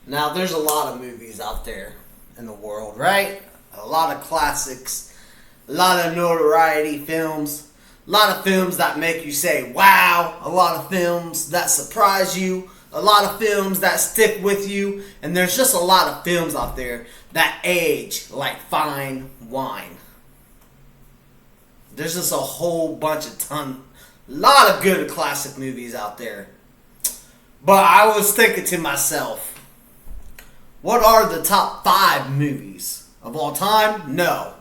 Now, there's a lot of movies out there in the world, right? A lot of classics, a lot of notoriety films, a lot of films that make you say, wow, a lot of films that surprise you, a lot of films that stick with you, and there's just a lot of films out there that age like fine wine. There's just a whole bunch of lot of good classic movies out there. But I was thinking to myself, what are the top 5 movies of all time? No.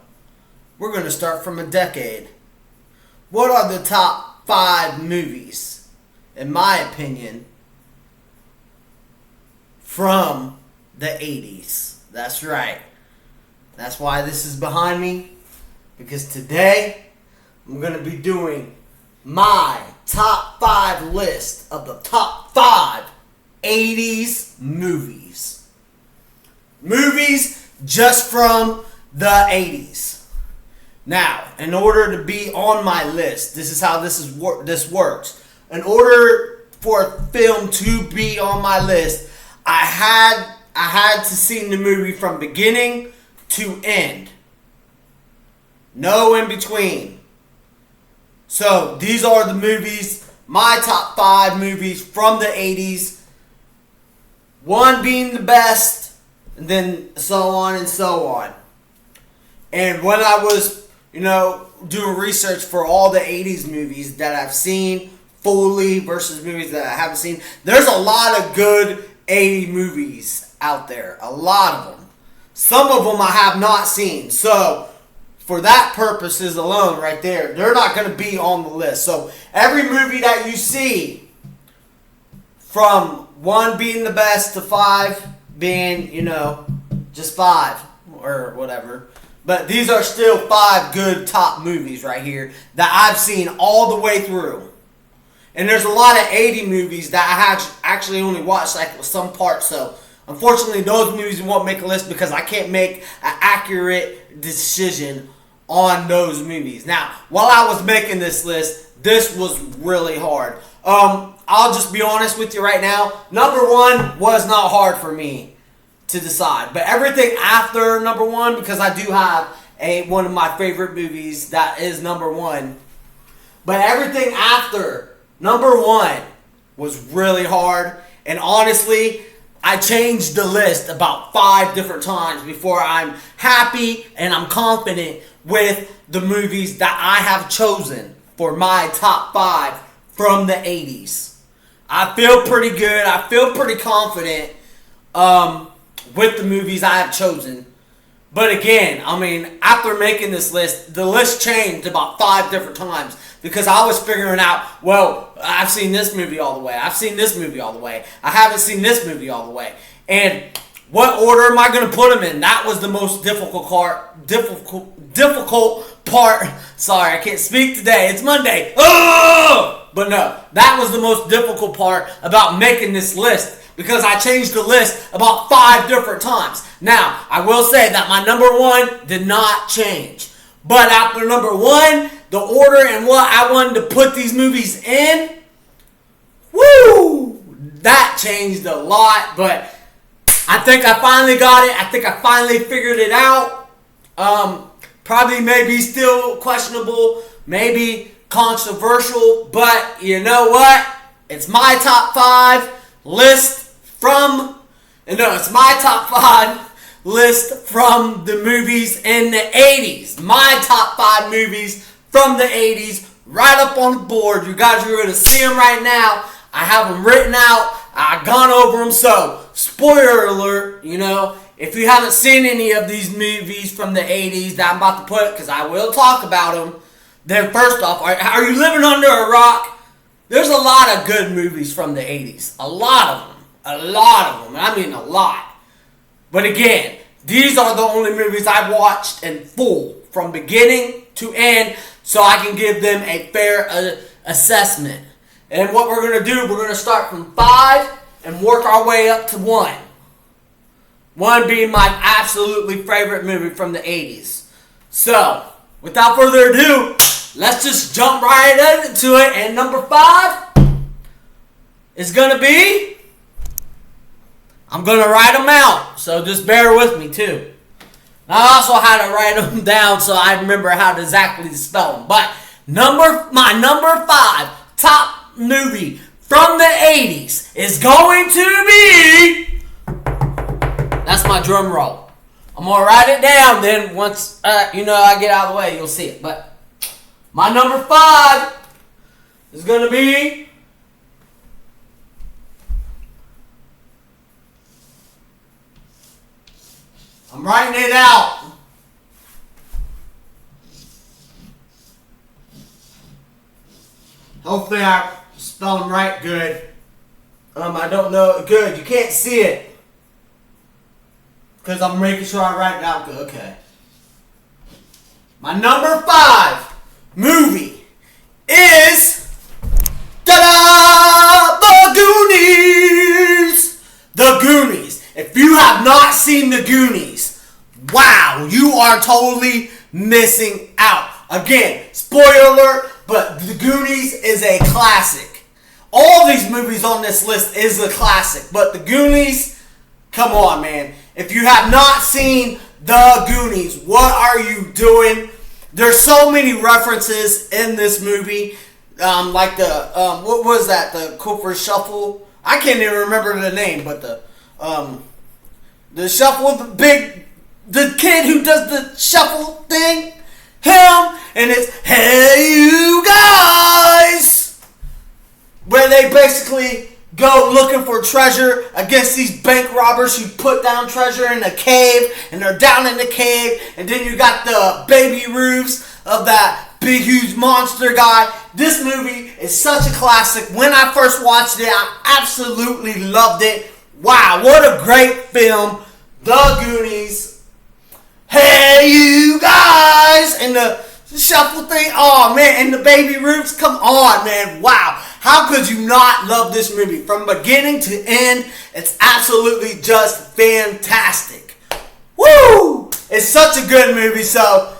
We're going to start from a decade. What are the top 5 movies, in my opinion, from the 80s? That's right. That's why this is behind me. Because today, I'm going to be doing my top 5 list of the top 5 80s movies. Movies just from the 80s. Now, in order to be on my list, this is how this works. In order for a film to be on my list, I had to see the movie from beginning to end. No in between. So, these are the movies, my top 5 movies from the 80s. One being the best, and then so on and so on. And when I was, doing research for all the 80s movies that I've seen fully versus movies that I haven't seen, there's a lot of good 80 movies out there. A lot of them. Some of them I have not seen. So, for that purposes alone right there, they're not going to be on the list. So, every movie that you see, from 1 being the best to 5 being, just 5 or whatever. But these are still 5 good top movies right here that I've seen all the way through. And there's a lot of 80 movies that I have actually only watched like some parts. So, unfortunately, those movies won't make a list because I can't make an accurate decision on those movies. Now, while I was making this list, this was really hard. I'll just be honest with you right now. Number 1 was not hard for me to decide. But everything after number 1, because I do have one of my favorite movies that is number 1. But everything after number 1 was really hard. And honestly, I changed the list about 5 different times before I'm happy and I'm confident with the movies that I have chosen for my top 5 from the 80s. I feel pretty good. I feel pretty confident with the movies I have chosen. But again, after making this list, the list changed about 5 different times because I was figuring out, well, I've seen this movie all the way. I've seen this movie all the way. I haven't seen this movie all the way. And what order am I going to put them in? That was the most difficult part. Sorry, I can't speak today. It's Monday. Oh! But no, that was the most difficult part about making this list because I changed the list about 5 different times. Now, I will say that my number 1 did not change. But after number 1, the order and what I wanted to put these movies in, that changed a lot. But I think I finally got it. I think I finally figured it out. Probably maybe still questionable, maybe controversial, but you know what? It's my top 5 list it's my top 5 list from the movies in the 80s. My top 5 movies from the 80s, right up on the board. You guys are going to see them right now. I have them written out. I've gone over them. So, spoiler alert, if you haven't seen any of these movies from the 80s that I'm about to put, because I will talk about them, then first off, are you living under a rock? There's a lot of good movies from the 80s. A lot of them. A lot of them. I mean a lot. But again, these are the only movies I've watched in full from beginning to end so I can give them a fair assessment. And what we're going to do, we're going to start from 5 and work our way up to 1. 1 being my absolutely favorite movie from the 80s. So, without further ado, let's just jump right into it. And number 5 is going to be... I'm going to write them out, so just bear with me too. I also had to write them down so I remember how to exactly spell them. But my number 5 top movie from the 80s is going to be... That's my drum roll. I'm going to write it down, then once I get out of the way, you'll see it. But my number 5 is going to be... I'm writing it out. Hopefully I spell them right good. I don't know. Good. You can't see it. Because I'm making sure I write it out good. Okay. My number 5 movie is... Ta-da! The Goonies! The Goonies. If you have not seen The Goonies, wow, you are totally missing out. Again, spoiler alert, but The Goonies is a classic. All these movies on this list is a classic, but The Goonies, come on, man. If you have not seen The Goonies, what are you doing? There's so many references in this movie, like the, what was that, the Cooper Shuffle? I can't even remember the name, but the shuffle, the kid who does the shuffle thing, him, and it's, hey you guys, where they basically go looking for treasure against these bank robbers who put down treasure in a cave, and they're down in the cave, and then you got the baby roofs of that big huge monster guy. This movie is such a classic. When I first watched it, I absolutely loved it. Wow, what a great film. The Goonies. Hey, you guys. And the shuffle thing. Oh, man. And the baby roots. Come on, man. Wow. How could you not love this movie? From beginning to end, it's absolutely just fantastic. Woo! It's such a good movie. So,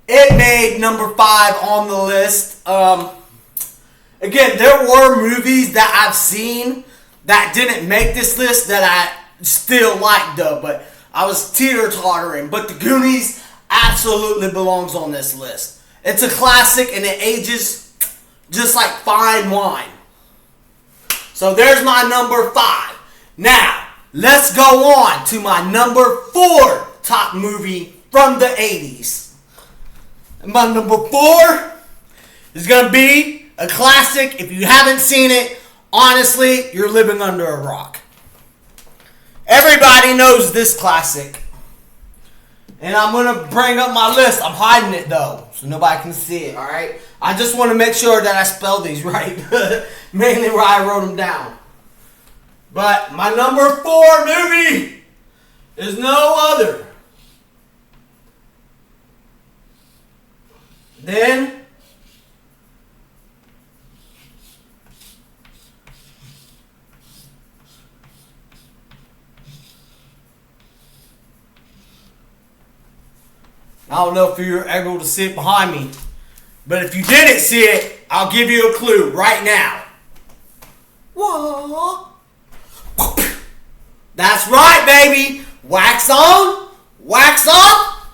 it made number 5 on the list. Again, there were movies that I've seen that didn't make this list that I still like though, but I was teeter-tottering. But The Goonies absolutely belongs on this list. It's a classic and it ages just like fine wine. So there's my number 5. Now, let's go on to my number 4 top movie from the 80s. And my number 4 is going to be a classic. If you haven't seen it, honestly, you're living under a rock. Everybody knows this classic. And I'm going to bring up my list. I'm hiding it, though, so nobody can see it, all right? I just want to make sure that I spell these right. Mainly where I wrote them down. But my number 4 movie is no other than... I don't know if you're able to see it behind me, but if you didn't see it, I'll give you a clue right now. Whoa. That's right, baby. Wax on, wax off.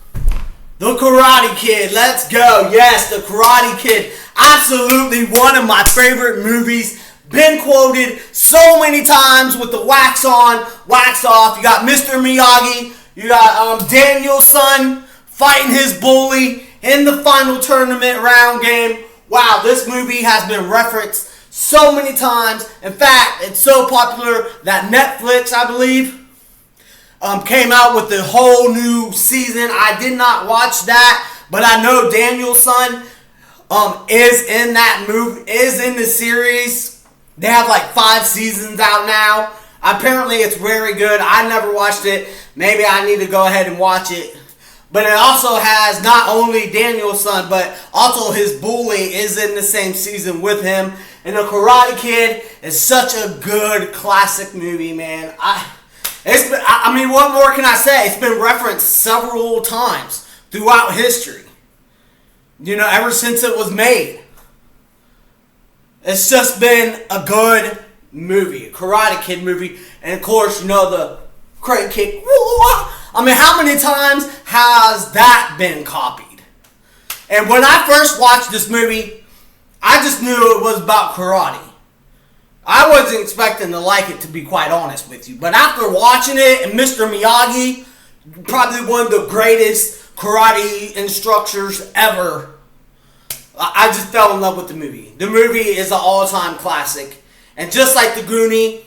The Karate Kid. Let's go. Yes, The Karate Kid. Absolutely one of my favorite movies. Been quoted so many times with the wax on, wax off. You got Mr. Miyagi. You got Daniel-san fighting his bully in the final tournament round game. Wow, this movie has been referenced so many times. In fact, it's so popular that Netflix, I believe, came out with the whole new season. I did not watch that, but I know Daniel-san is in that movie, is in the series. They have like 5 seasons out now. Apparently, it's very good. I never watched it. Maybe I need to go ahead and watch it. But it also has not only Daniel-san, but also his bully is in the same season with him. And The Karate Kid is such a good classic movie, man. I mean, what more can I say? It's been referenced several times throughout history. You know, ever since it was made. It's just been a good movie, Karate Kid movie, and of course, you know, the crane kick. I mean, how many times has that been copied? And when I first watched this movie, I just knew it was about karate. I wasn't expecting to like it, to be quite honest with you. But after watching it, and Mr. Miyagi, probably one of the greatest karate instructors ever, I just fell in love with the movie. The movie is an all-time classic. And just like The Goonie,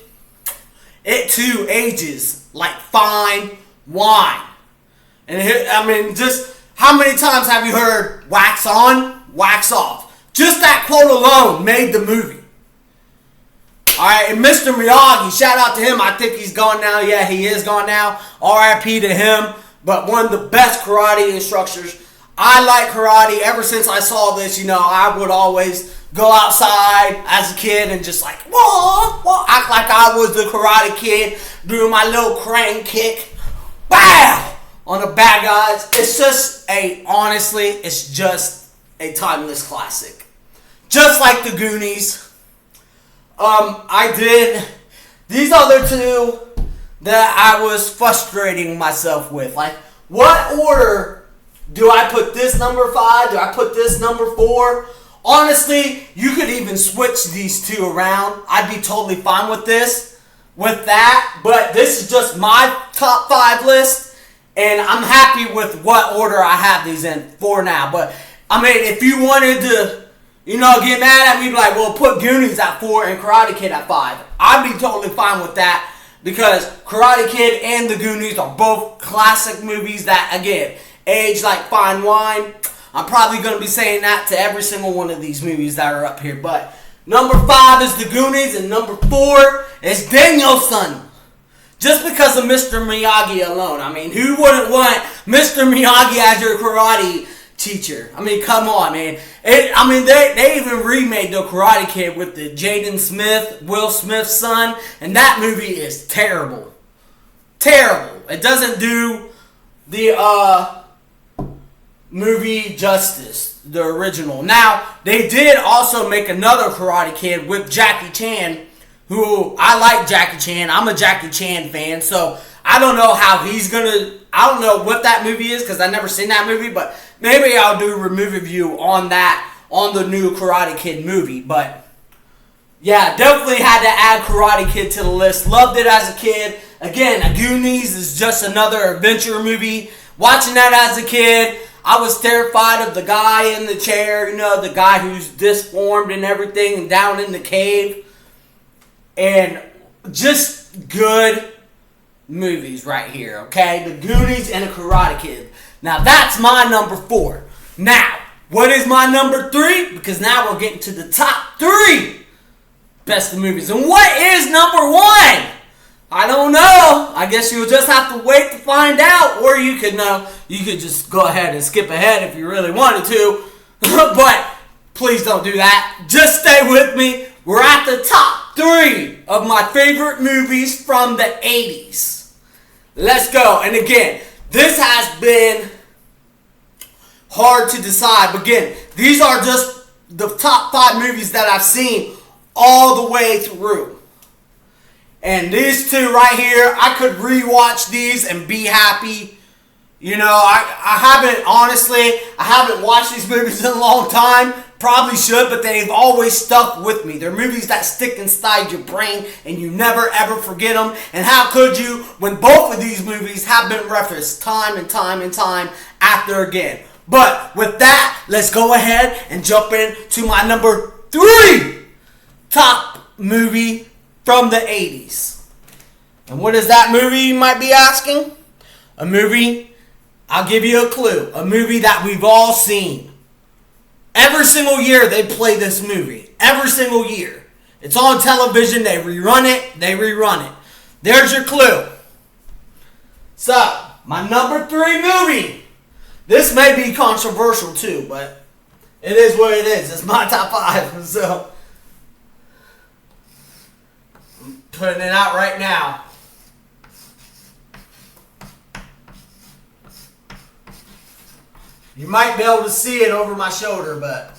it too ages like fine wine. And I mean, just how many times have you heard wax on, wax off? Just that quote alone made the movie. Alright, and Mr. Miyagi, shout out to him. I think he's gone now. Yeah, he is gone now. R.I.P. to him. But one of the best karate instructors. I like karate. Ever since I saw this, you know, I would always go outside as a kid and just like, whoa, act like I was the Karate Kid, doing my little crane kick, wow, on the bad guys. It's just honestly, it's just a timeless classic. Just like The Goonies. I did these other two that I was frustrating myself with. Like, what order do I put this number 5? Do I put this number 4? Honestly, you could even switch these two around. I'd be totally fine with that. But this is just my top 5 list, and I'm happy with what order I have these in for now. But I mean, if you wanted to, you know, get mad at me, be like, well, put Goonies at 4 and Karate Kid at 5. I'd be totally fine with that, because Karate Kid and The Goonies are both classic movies that, again, age like fine wine. I'm probably going to be saying that to every single one of these movies that are up here. But number 5 is The Goonies, and number 4 is Daniel-san. Just because of Mr. Miyagi alone. I mean, who wouldn't want Mr. Miyagi as your karate teacher? I mean, come on, man. They even remade The Karate Kid with the Jaden Smith, Will Smith's son, and that movie is terrible. Terrible. It doesn't do the movie justice, the original. Now, they did also make another Karate Kid with Jackie Chan, who, I like Jackie Chan. I'm a Jackie Chan fan, so I don't know how he's gonna, I don't know what that movie is, because I've never seen that movie, but maybe I'll do a movie review on that, on the new Karate Kid movie. But yeah, definitely had to add Karate Kid to the list. Loved it as a kid. Again, Goonies is just another adventure movie. Watching that as a kid, I was terrified of the guy in the chair, you know, the guy who's disformed and everything, and down in the cave. And just good movies right here, okay? The Goonies and The Karate Kid. Now, that's my number 4. Now, what is my number 3? Because now we're getting to the top 3 best of movies. And what is number 1? I don't know. I guess you'll just have to wait to find out. Or you could know. You could just go ahead and skip ahead if you really wanted to. But please don't do that. Just stay with me. We're at the top 3 of my favorite movies from the 80s. Let's go. And again, this has been hard to decide. But again, these are just the top 5 movies that I've seen all the way through. And these two right here, I could rewatch these and be happy. You know, I haven't watched these movies in a long time. Probably should, but they've always stuck with me. They're movies that stick inside your brain and you never ever forget them. And how could you when both of these movies have been referenced time and time and time after again? But with that, let's go ahead and jump into my number 3 top movie from the 80s. And what is that movie, you might be asking? A movie, I'll give you a clue. A movie that we've all seen. Every single year they play this movie. Every single year. It's on television. They rerun it. There's your clue. So, my number 3 movie. This may be controversial too, but it is what it is. It's my top 5. So, I'm putting it out right now. You might be able to see it over my shoulder, but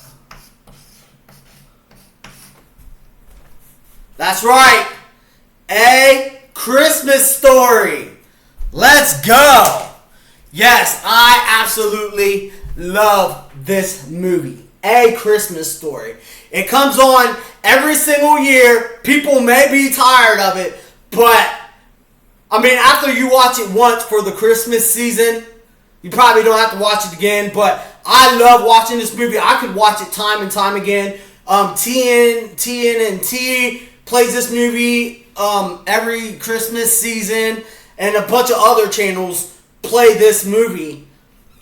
That's right. A Christmas Story. Let's go. Yes, I absolutely love this movie. A Christmas Story. It comes on every single year. People may be tired of it, but I mean, after you watch it once for the Christmas season, you probably don't have to watch it again. But I love watching this movie. I could watch it time and time again. TNT plays this movie every Christmas season, and a bunch of other channels play this movie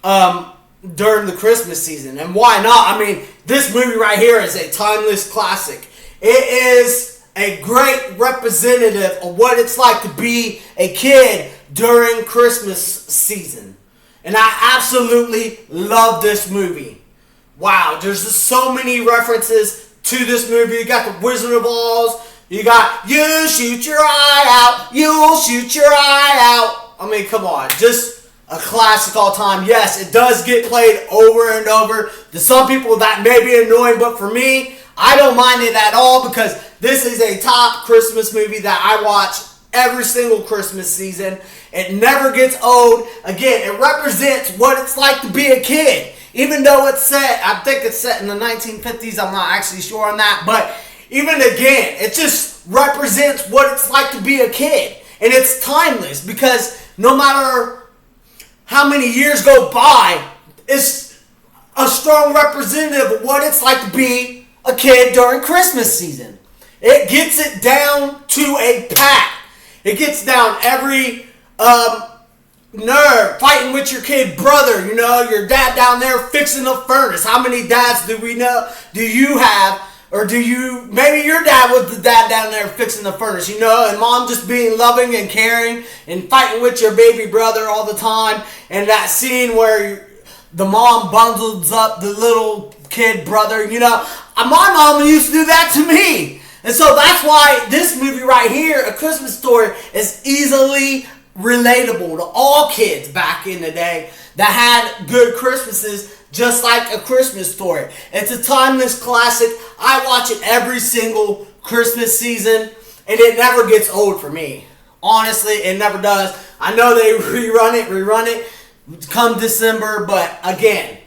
during the Christmas season. And why not? I mean, this movie right here is a timeless classic. It is a great representative of what it's like to be a kid during Christmas season. And I absolutely love this movie. Wow, there's just so many references to this movie. You got the Wizard of Oz. You got, you shoot your eye out, you'll shoot your eye out. I mean, come on, just a classic all time. Yes, it does get played over and over. To some people that may be annoying, but for me, I don't mind it at all because this is a top Christmas movie that I watch every single Christmas season. It never gets old. Again, it represents what it's like to be a kid. Even though it's set, I think it's set in the 1950s. I'm not actually sure on that. But even again, it just represents what it's like to be a kid. And it's timeless because no matter how many years go by, it's a strong representative of what it's like to be a kid during Christmas season. It gets it down to a pat. It gets down every nerve, fighting with your kid brother, you know, your dad down there fixing the furnace. How many dads do we know, do you have, or do you, maybe your dad was the dad down there fixing the furnace, you know, and mom just being loving and caring and fighting with your baby brother all the time, and that scene where the mom bundles up the little kid brother, you know, my mom used to do that to me. And so that's why this movie right here, A Christmas Story, is easily relatable to all kids back in the day that had good Christmases, just like A Christmas Story. It's a timeless classic. I watch it every single Christmas season, and it never gets old for me. Honestly, it never does. I know they rerun it come December, but again,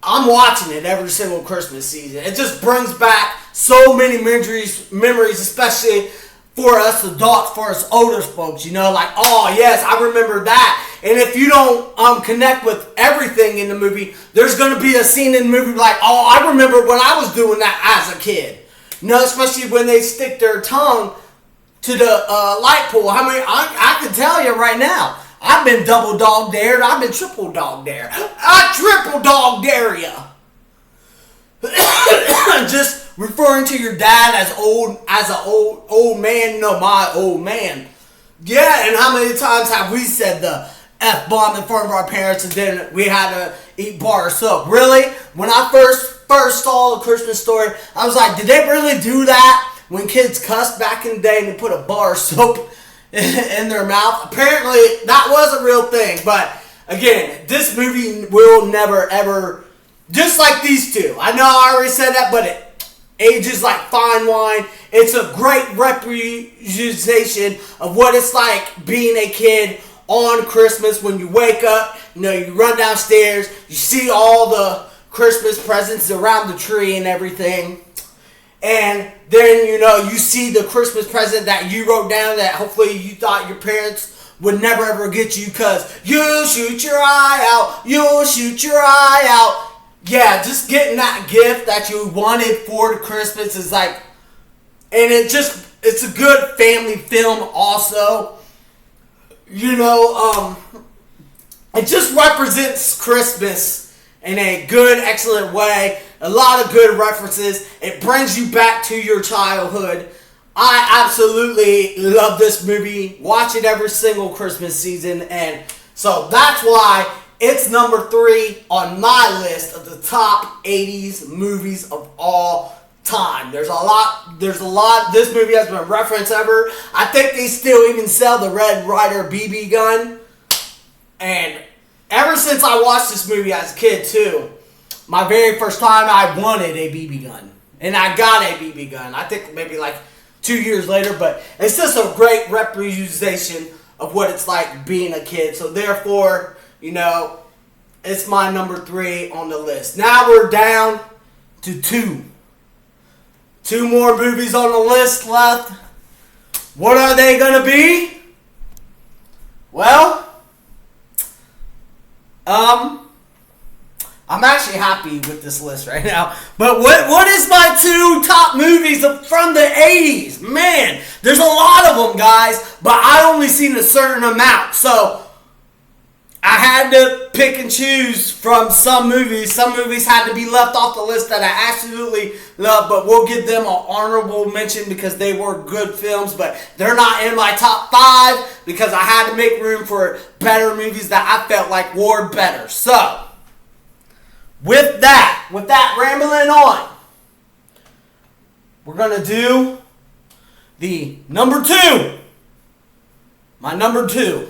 I'm watching it every single Christmas season. It just brings back so many memories, especially for us adults, for us older folks, you know, like, oh, yes, I remember that. And if you don't connect with everything in the movie, there's going to be a scene in the movie like, oh, I remember when I was doing that as a kid. You know, especially when they stick their tongue to the light pole. I mean, I can tell you right now, I've been double dog dared. I've been triple dog dare. I triple dog dare you. Just referring to your dad as an old man. No, my old man. Yeah, and how many times have we said the F-bomb in front of our parents and then we had to eat bar soap? Really? When I first saw A Christmas Story, I was like, did they really do that? When kids cussed back in the day and they put a bar of soap in their mouth? Apparently, that was a real thing. But again, this movie will never ever, just like these two. I know I already said that, but it ages like fine wine. It's a great representation of what it's like being a kid on Christmas. When you wake up, you know, you run downstairs, you see all the Christmas presents around the tree and everything. And then, you know, you see the Christmas present that you wrote down that hopefully you thought your parents would never ever get you because you shoot your eye out, you'll shoot your eye out. Yeah, just getting that gift that you wanted for the Christmas is like, and it's a good family film also. You know, it just represents Christmas in a good, excellent way. A lot of good references. It brings you back to your childhood. I absolutely love this movie. Watch it every single Christmas season. And so that's why it's number 3 on my list of the top 80s movies of all time. There's a lot. This movie has been referenced ever. I think they still even sell the Red Ryder BB gun. And ever since I watched this movie as a kid too, my very first time I wanted a BB gun. And I got a BB gun. I think maybe like 2 years later, but it's just a great representation of what it's like being a kid. So therefore, it's my number 3 on the list. Now we're down to 2. 2 more movies on the list left. What are they going to be? Well, I'm actually happy with this list right now. But what is my 2 top movies from the 80s? Man, there's a lot of them, guys. But I only seen a certain amount. So I had to pick and choose from some movies. Some movies had to be left off the list that I absolutely love. But we'll give them an honorable mention because they were good films. But they're not in my top 5 because I had to make room for better movies that I felt like were better. So with that rambling on, we're going to do the number 2. My number 2.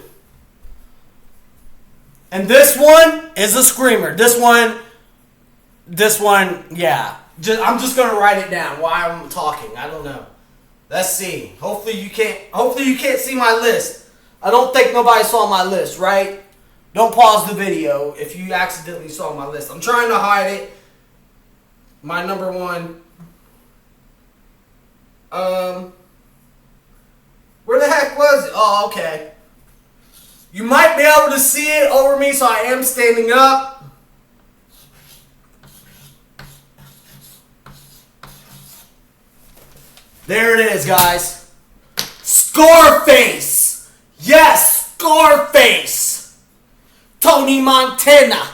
And this one is a screamer. This one, yeah. I'm just going to write it down while I'm talking. I don't know. Let's see. Hopefully you can't see my list. I don't think nobody saw my list, right? Don't pause the video if you accidentally saw my list. I'm trying to hide it. My number 1. Where the heck was it? Oh, okay. You might be able to see it over me, so I am standing up. There it is, guys. Scarface. Yes, Scarface. Tony Montana,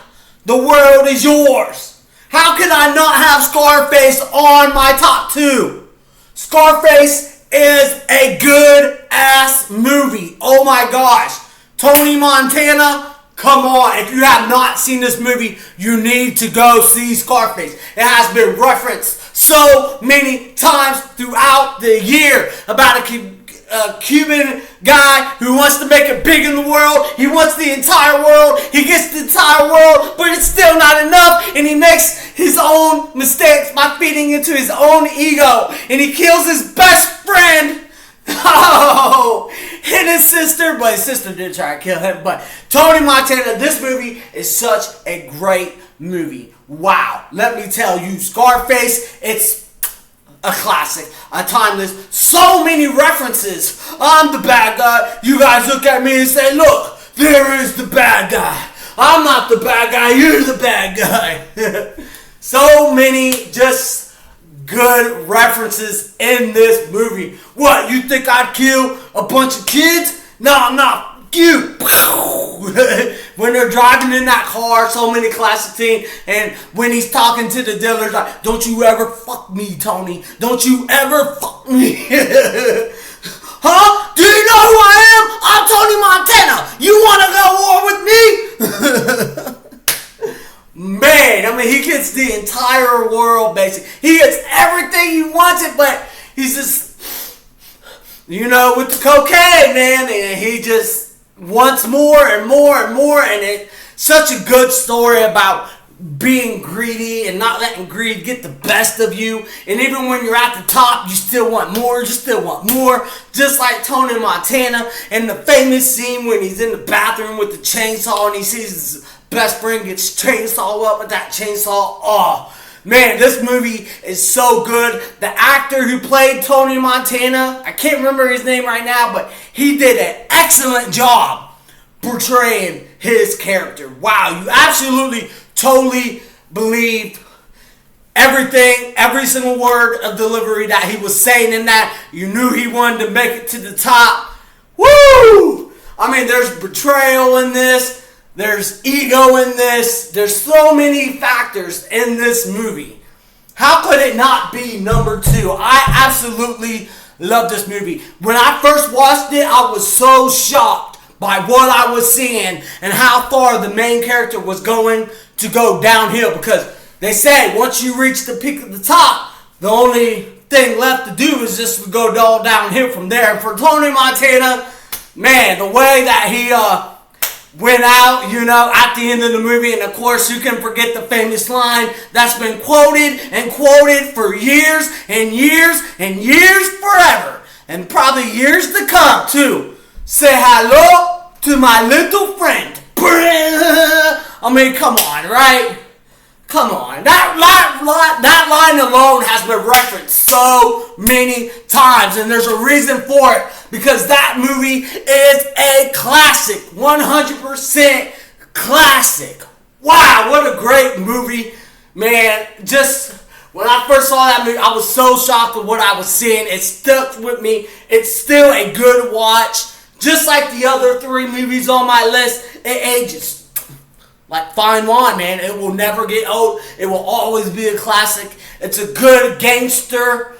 the world is yours. How can I not have Scarface on my top 2? Scarface is a good ass movie. Oh my gosh. Tony Montana, come on. If you have not seen this movie, you need to go see Scarface. It has been referenced so many times throughout the year about a Cuban guy who wants to make it big in the world. He wants the entire world. He gets the entire world, but it's still not enough. And he makes his own mistakes by feeding into his own ego. And he kills his best friend. Oh, and his sister. But his sister did try to kill him. But Tony Montana, this movie is such a great movie. Wow. Let me tell you, Scarface, it's a classic, a timeless, so many references. I'm the bad guy. You guys look at me and say, look, there is the bad guy. I'm not the bad guy, you're the bad guy. So many just good references in this movie. What, you think I'd kill a bunch of kids? No, I'm not. You. When they're driving in that car, so many classic scenes, and when he's talking to the dealers, like, don't you ever fuck me, Tony. Don't you ever fuck me. Huh? Do you know who I am? I'm Tony Montana. You want to go war with me? Man, I mean, he gets the entire world, basically. He gets everything he wants it, but he's just, with the cocaine, man, and he just wants more and more and more, and it's such a good story about being greedy and not letting greed get the best of you. And even when you're at the top, you still want more, just like Tony Montana. And the famous scene when he's in the bathroom with the chainsaw and he sees his best friend gets chainsaw up with that chainsaw. Oh man, this movie is so good. The actor who played Tony Montana, I can't remember his name right now, but he did an excellent job portraying his character. Wow, you absolutely, totally believed everything, every single word of delivery that he was saying in that. You knew he wanted to make it to the top. Woo! I mean, there's betrayal in this. There's ego in this. There's so many factors in this movie. How could it not be number 2? I absolutely love this movie. When I first watched it, I was so shocked by what I was seeing and how far the main character was going to go downhill. Because they say once you reach the peak of the top, the only thing left to do is just go all downhill from there. And for Tony Montana, man, the way that went out, at the end of the movie. And of course, you can forget the famous line that's been quoted and quoted for years and years and years forever. And probably years to come, too. Say hello to my little friend. I mean, come on, right? Come on. That line alone has been referenced so many times, and there's a reason for it, because that movie is a classic. 100% classic. Wow, what a great movie. Man, just when I first saw that movie, I was so shocked with what I was seeing. It stuck with me. It's still a good watch. Just like the other 3 movies on my list, it ages like fine wine, man. It will never get old. It will always be a classic. It's a good gangster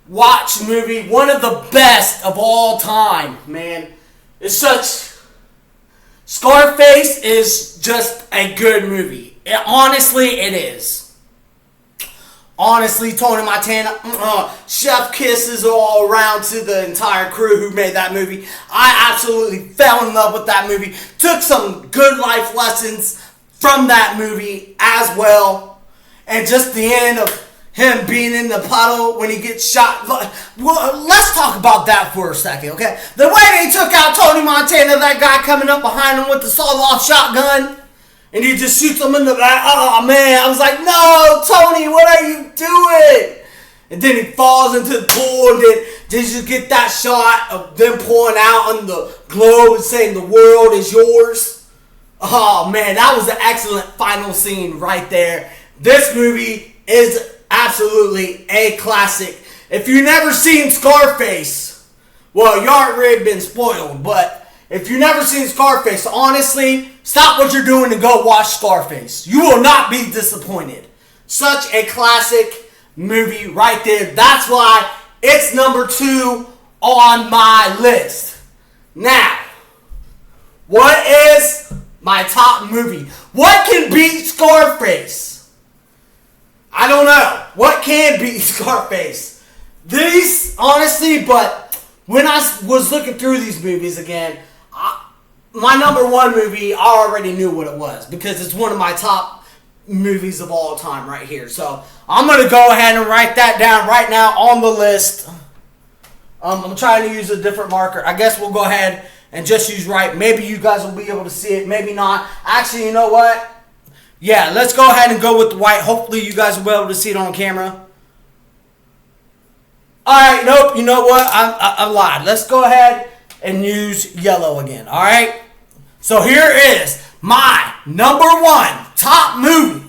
watch movie. One of the best of all time, man. Scarface is just a good movie. Honestly, it is. Honestly, Tony Montana, chef kisses all around to the entire crew who made that movie. I absolutely fell in love with that movie. Took some good life lessons from that movie as well. And just the end of him being in the puddle when he gets shot. Well, let's talk about that for a second, okay? The way they took out Tony Montana, that guy coming up behind him with the sawed-off shotgun, and he just shoots him in the back. Oh, man. I was like, no, Tony, what are you doing? And then he falls into the pool, and then you get that shot of them pulling out on the globe and saying the world is yours. Oh, man, that was an excellent final scene right there. This movie is absolutely a classic. If you've never seen Scarface, well, you already been spoiled, but if you've never seen Scarface, honestly, stop what you're doing and go watch Scarface. You will not be disappointed. Such a classic movie right there. That's why it's number 2 on my list. Now, what is my top movie? What can beat Scarface? I don't know. What can beat Scarface? These, honestly, but when I was looking through these movies again, my number 1 movie, I already knew what it was because it's one of my top movies of all time right here. So I'm going to go ahead and write that down right now on the list. I'm trying to use a different marker. I guess we'll go ahead and just use right. Maybe you guys will be able to see it. Maybe not. Actually, you know what? Yeah, let's go ahead and go with the white. Hopefully you guys will be able to see it on camera. Alright, nope. You know what? I lied. Let's go ahead and use yellow again. Alright? So here is my number 1 top movie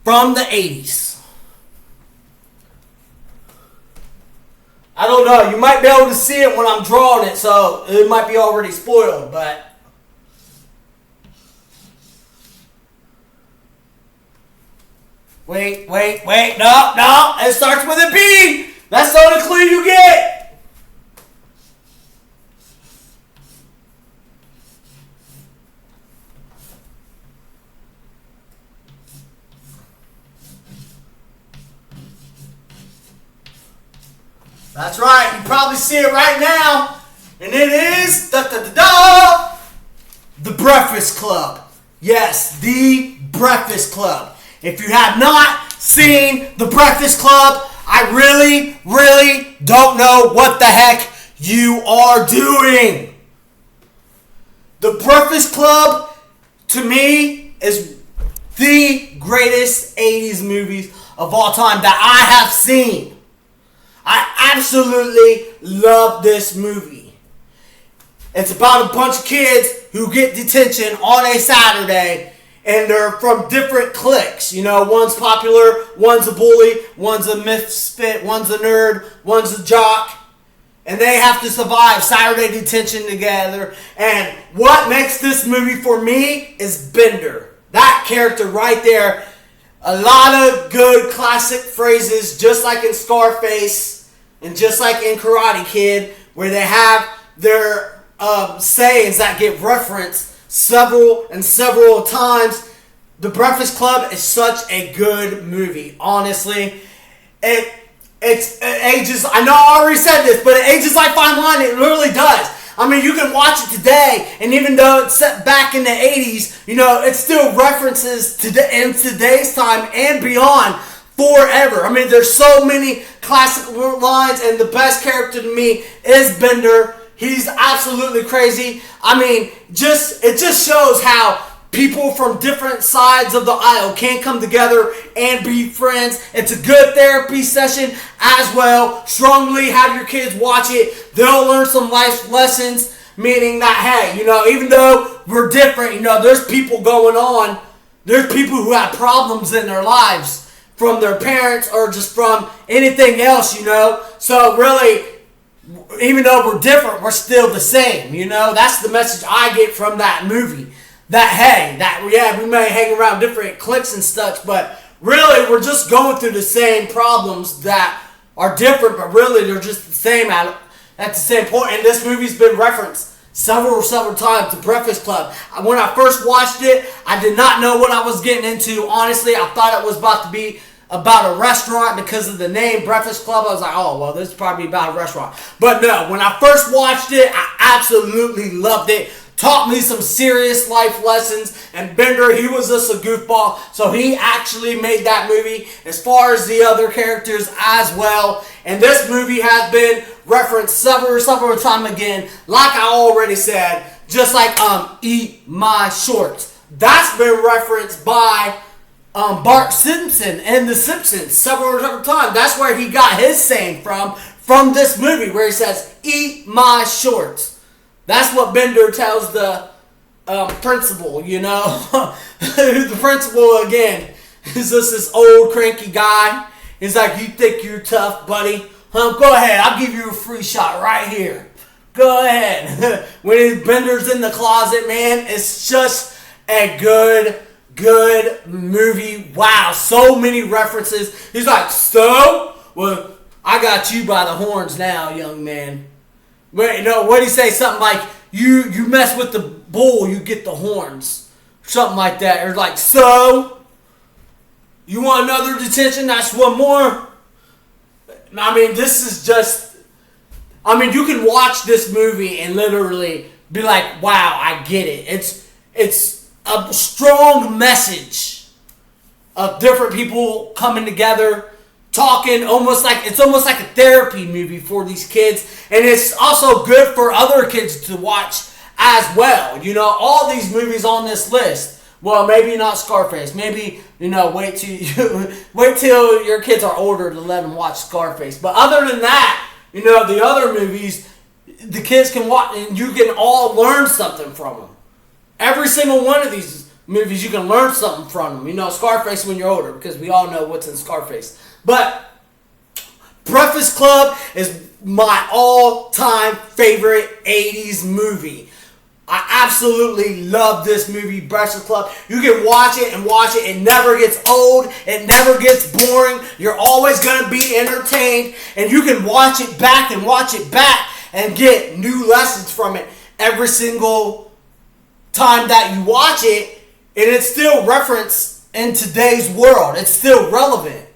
from the 80s. I don't know. You might be able to see it when I'm drawing it, so it might be already spoiled, but Wait. No. It starts with a B. That's the only clue you get. That's right. You probably see it right now. And it is The Breakfast Club. Yes, The Breakfast Club. If you have not seen The Breakfast Club, I really, really don't know what the heck you are doing. The Breakfast Club, to me, is the greatest 80s movies of all time that I have seen. I absolutely love this movie. It's about a bunch of kids who get detention on a Saturday, and they're from different cliques. You know, one's popular, one's a bully, one's a misfit, one's a nerd, one's a jock. And they have to survive Saturday detention together. And what makes this movie for me is Bender. That character right there. A lot of good classic phrases, just like in Scarface and just like in Karate Kid, where they have their sayings that get referenced several times. The Breakfast Club is such a good movie. Honestly, it ages. I know I already said this, but it ages like fine wine. It literally does. I mean, you can watch it today, and even though it's set back in the 80s, it still references in today's time and beyond forever. I mean, there's so many classic lines, and the best character to me is Bender. He's absolutely crazy. I mean, it just shows how people from different sides of the aisle can come together and be friends. It's a good therapy session as well. Strongly have your kids watch it. They'll learn some life lessons, meaning that, hey, even though we're different, there's people going on. There's people who have problems in their lives from their parents or just from anything else, So really, even though we're different, we're still the same, That's the message I get from that movie. We may hang around different cliques and such, but really we're just going through the same problems that are different, but really they're just the same at the same point. And this movie's been referenced several times, The Breakfast Club. When I first watched it, I did not know what I was getting into. Honestly, I thought it was about to be about a restaurant because of the name Breakfast Club. I was like, oh, well, this is probably about a restaurant. But no, when I first watched it, I absolutely loved it. Taught me some serious life lessons, and Bender, he was just a goofball, so he actually made that movie as far as the other characters as well. And this movie has been referenced several times again, like I already said, just like Eat My Shorts. That's been referenced by Bart Simpson and The Simpsons several times. That's where he got his saying from this movie, where he says, "Eat my shorts." That's what Bender tells the principal, The principal, again, is just this old cranky guy. He's like, you think you're tough, buddy? Go ahead. I'll give you a free shot right here. Go ahead. When Bender's in the closet, man, it's just a good movie. Wow, so many references. He's like, so? Well, I got you by the horns now, young man. Wait, no, what did he say? Something like, you mess with the bull, you get the horns. Something like that. Or like, so? You want another detention? That's one more? I mean, this is just... I mean, you can watch this movie and literally be like, wow, I get it. It's a strong message of different people coming together, talking, it's almost like a therapy movie for these kids, and it's also good for other kids to watch as well. All these movies on this list. Well, maybe not Scarface. Maybe wait till your kids are older to let them watch Scarface. But other than that, the other movies, the kids can watch, and you can all learn something from them. Every single one of these movies, you can learn something from them. Scarface when you're older, because we all know what's in Scarface. But Breakfast Club is my all-time favorite 80s movie. I absolutely love this movie, Breakfast Club. You can watch it and watch it. It never gets old. It never gets boring. You're always going to be entertained. And you can watch it back and get new lessons from it every single time that you watch it. And it's still referenced in today's world. It's still relevant.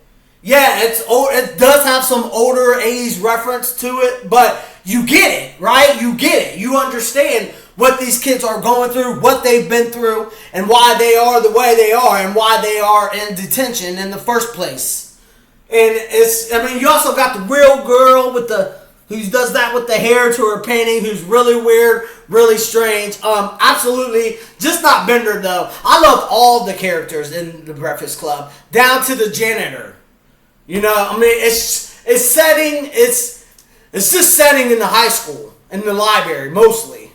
Yeah, it does have some older 80s reference to it, but you get it, right? You get it. You understand what these kids are going through, what they've been through, and why they are the way they are, and why they are in detention in the first place. And you also got the real girl who does that with the hair to her painting, who's really weird, really strange. Absolutely, just not Bender though. I love all the characters in The Breakfast Club, down to the janitor. It's just setting in the high school, in the library, mostly.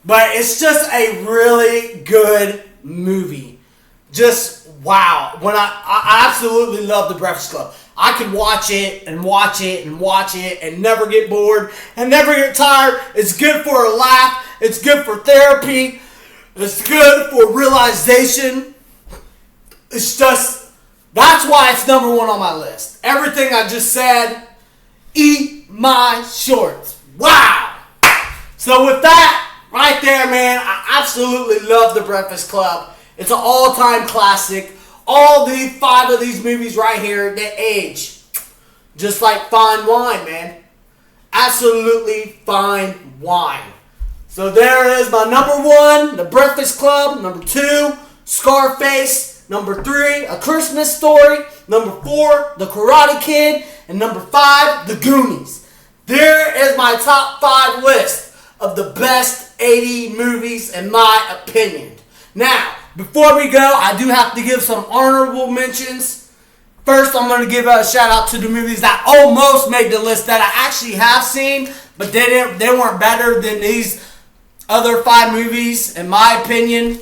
But it's just a really good movie. Just, wow. I absolutely love The Breakfast Club. I could watch it and watch it and watch it and never get bored and never get tired. It's good for a laugh. It's good for therapy. It's good for realization. It's just... That's why it's number one on my list. Everything I just said, eat my shorts. Wow. So with that right there, man, I absolutely love The Breakfast Club. It's an all-time classic. All the 5 of these movies right here, they age just like fine wine, man. Absolutely fine wine. So there is my number 1, The Breakfast Club. Number 2, Scarface. Number 3, A Christmas Story. Number 4, The Karate Kid. And number 5, The Goonies. There is my top 5 list of the best 80 movies in my opinion. Now, before we go, I do have to give some honorable mentions. First, I'm going to give a shout out to the movies that almost made the list that I actually have seen, but they weren't better than these other 5 movies, in my opinion.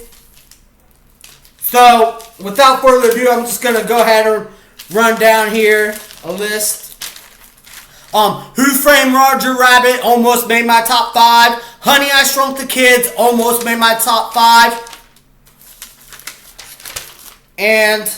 So, without further ado, I'm just going to go ahead and run down here a list. Who Framed Roger Rabbit almost made my top 5. Honey, I Shrunk the Kids almost made my top 5. And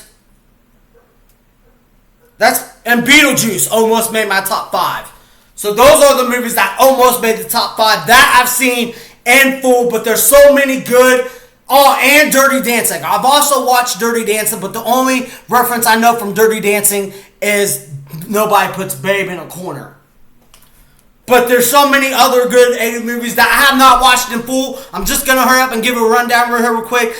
Beetlejuice almost made my top 5. So those are the movies that almost made the top 5 that I've seen in full, but there's so many good. Oh, and Dirty Dancing. I've also watched Dirty Dancing, but the only reference I know from Dirty Dancing is nobody puts Babe in a corner. But there's so many other good 80 movies that I have not watched in full. I'm just going to hurry up and give a rundown right here real quick.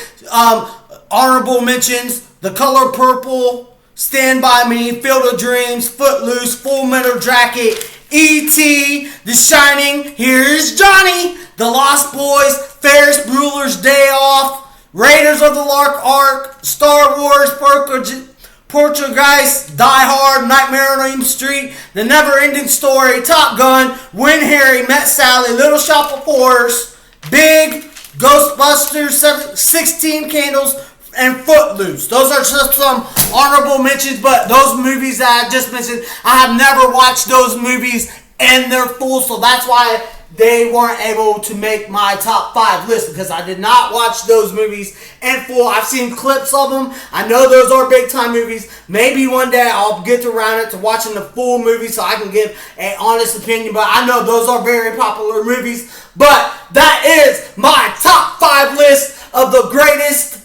Honorable mentions: The Color Purple, Stand By Me, Field of Dreams, Footloose, Full Metal Jacket, E.T., The Shining, Here's Johnny, The Lost Boys, Ferris Bueller's Day Off, Raiders of the Lost Ark, Star Wars, Poltergeist, Die Hard, Nightmare on Elm Street, The Never Ending Story, Top Gun, When Harry Met Sally, Little Shop of Horrors, Big, Ghostbusters, 16 Candles, and Footloose. Those are just some honorable mentions, but those movies that I just mentioned, I have never watched those movies in their full, so that's why they weren't able to make my top 5 list, because I did not watch those movies in full. I've seen clips of them. I know those are big time movies. Maybe one day I'll get around it to watching the full movie so I can give an honest opinion, but I know those are very popular movies. But that is my top 5 list of the greatest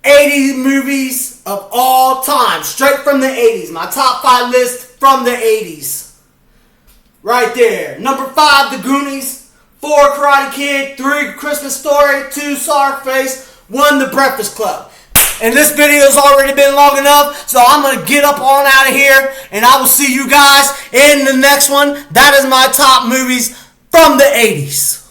80 movies of all time, straight from the 80s. My top 5 list from the 80s. Right there. Number 5, The Goonies. 4, Karate Kid. 3, Christmas Story. 2, Scarface. 1, The Breakfast Club. And this video has already been long enough, so I'm going to get up on out of here, and I will see you guys in the next one. That is my top movies from the 80s.